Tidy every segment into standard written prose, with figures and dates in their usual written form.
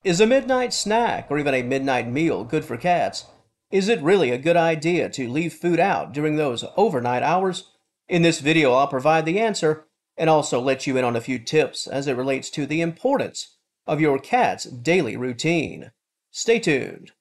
Is a midnight snack or even a midnight meal good for cats? Is it really a good idea to leave food out during those overnight hours? In this video, I'll provide the answer and also let you in on a few tips as it relates to the importance of your cat's daily routine. Stay tuned.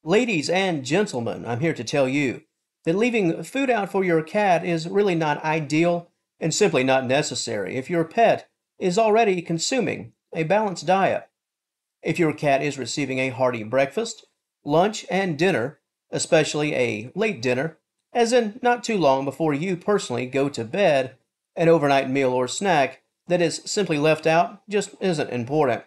Ladies and gentlemen, I'm here to tell you that leaving food out for your cat is really not ideal and simply not necessary if your pet is already consuming a balanced diet. If your cat is receiving a hearty breakfast, lunch, and dinner, especially a late dinner, as in not too long before you personally go to bed, an overnight meal or snack that is simply left out just isn't important.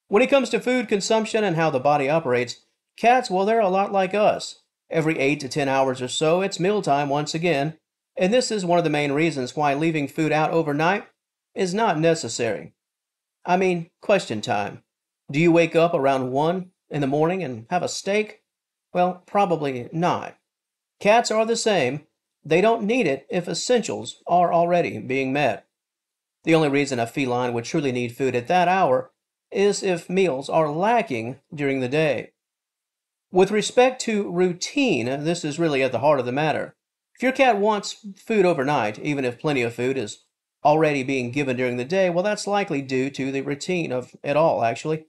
When it comes to food consumption and how the body operates, cats, well, they're a lot like us. Every 8 to 10 hours or so, it's mealtime once again, and this is one of the main reasons why leaving food out overnight is not necessary. Question time. Do you wake up around 1 in the morning and have a steak? Well, probably not. Cats are the same. They don't need it if essentials are already being met. The only reason a feline would truly need food at that hour is if meals are lacking during the day. With respect to routine, this is really at the heart of the matter. If your cat wants food overnight, even if plenty of food is already being given during the day, well, that's likely due to the routine of it all, actually.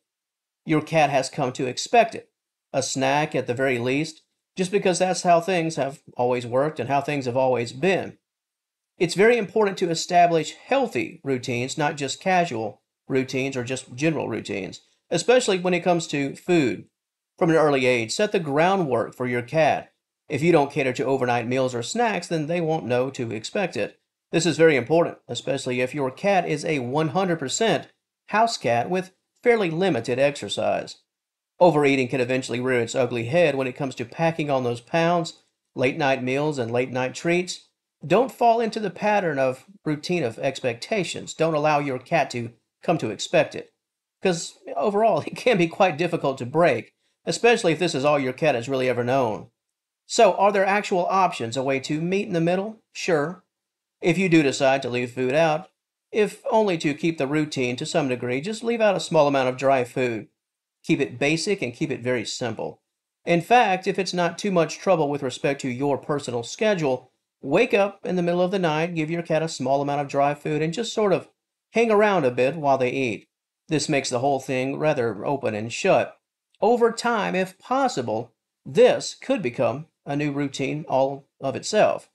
Your cat has come to expect it, a snack at the very least, just because that's how things have always worked and how things have always been. It's very important to establish healthy routines, not just casual routines or just general routines, especially when it comes to food. From an early age, set the groundwork for your cat. If you don't cater to overnight meals or snacks, then they won't know to expect it. This is very important, especially if your cat is a 100% house cat with fairly limited exercise. Overeating can eventually rear its ugly head when it comes to packing on those pounds, late night meals, and late night treats. Don't fall into the pattern of routine of expectations. Don't allow your cat to come to expect it, because overall it can be quite difficult to break, especially if this is all your cat has really ever known. So, are there actual options, a way to meet in the middle? Sure. If you do decide to leave food out, if only to keep the routine to some degree, just leave out a small amount of dry food. Keep it basic and keep it very simple. In fact, if it's not too much trouble with respect to your personal schedule, wake up in the middle of the night, give your cat a small amount of dry food, and just sort of hang around a bit while they eat. This makes the whole thing rather open and shut. Over time, if possible, this could become a new routine all of itself.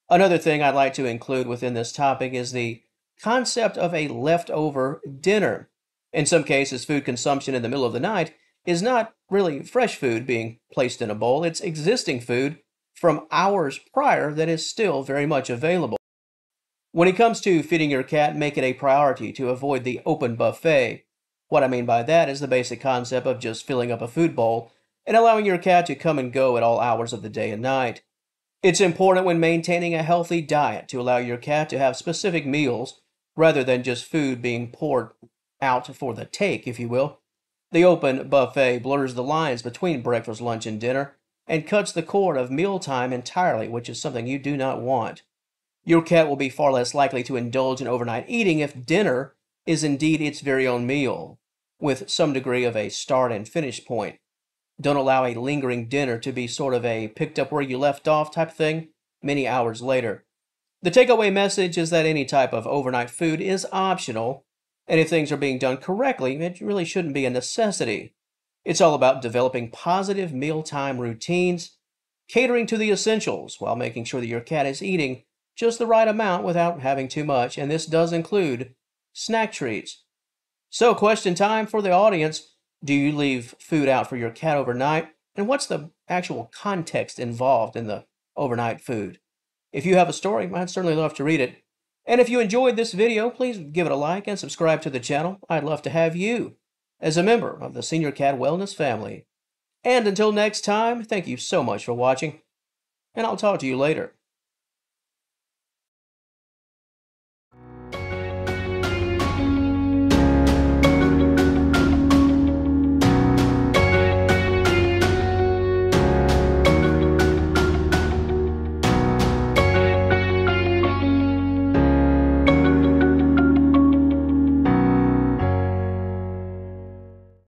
Another thing I'd like to include within this topic is the concept of a leftover dinner. In some cases, food consumption in the middle of the night is not really fresh food being placed in a bowl, it's existing food from hours prior that is still very much available. When it comes to feeding your cat, make it a priority to avoid the open buffet. What I mean by that is the basic concept of just filling up a food bowl and allowing your cat to come and go at all hours of the day and night. It's important when maintaining a healthy diet to allow your cat to have specific meals rather than just food being poured out for the take, if you will. The open buffet blurs the lines between breakfast, lunch, and dinner and cuts the cord of mealtime entirely, which is something you do not want. Your cat will be far less likely to indulge in overnight eating if dinner is indeed its very own meal, with some degree of a start and finish point. Don't allow a lingering dinner to be sort of a picked up where you left off type of thing many hours later. The takeaway message is that any type of overnight food is optional, and if things are being done correctly, it really shouldn't be a necessity. It's all about developing positive mealtime routines, catering to the essentials while making sure that your cat is eating just the right amount without having too much, and this does include snack treats. So, question time for the audience. Do you leave food out for your cat overnight? And what's the actual context involved in the overnight food? If you have a story, I'd certainly love to read it. And if you enjoyed this video, please give it a like and subscribe to the channel. I'd love to have you as a member of the Senior Cat Wellness family. And until next time, thank you so much for watching, and I'll talk to you later.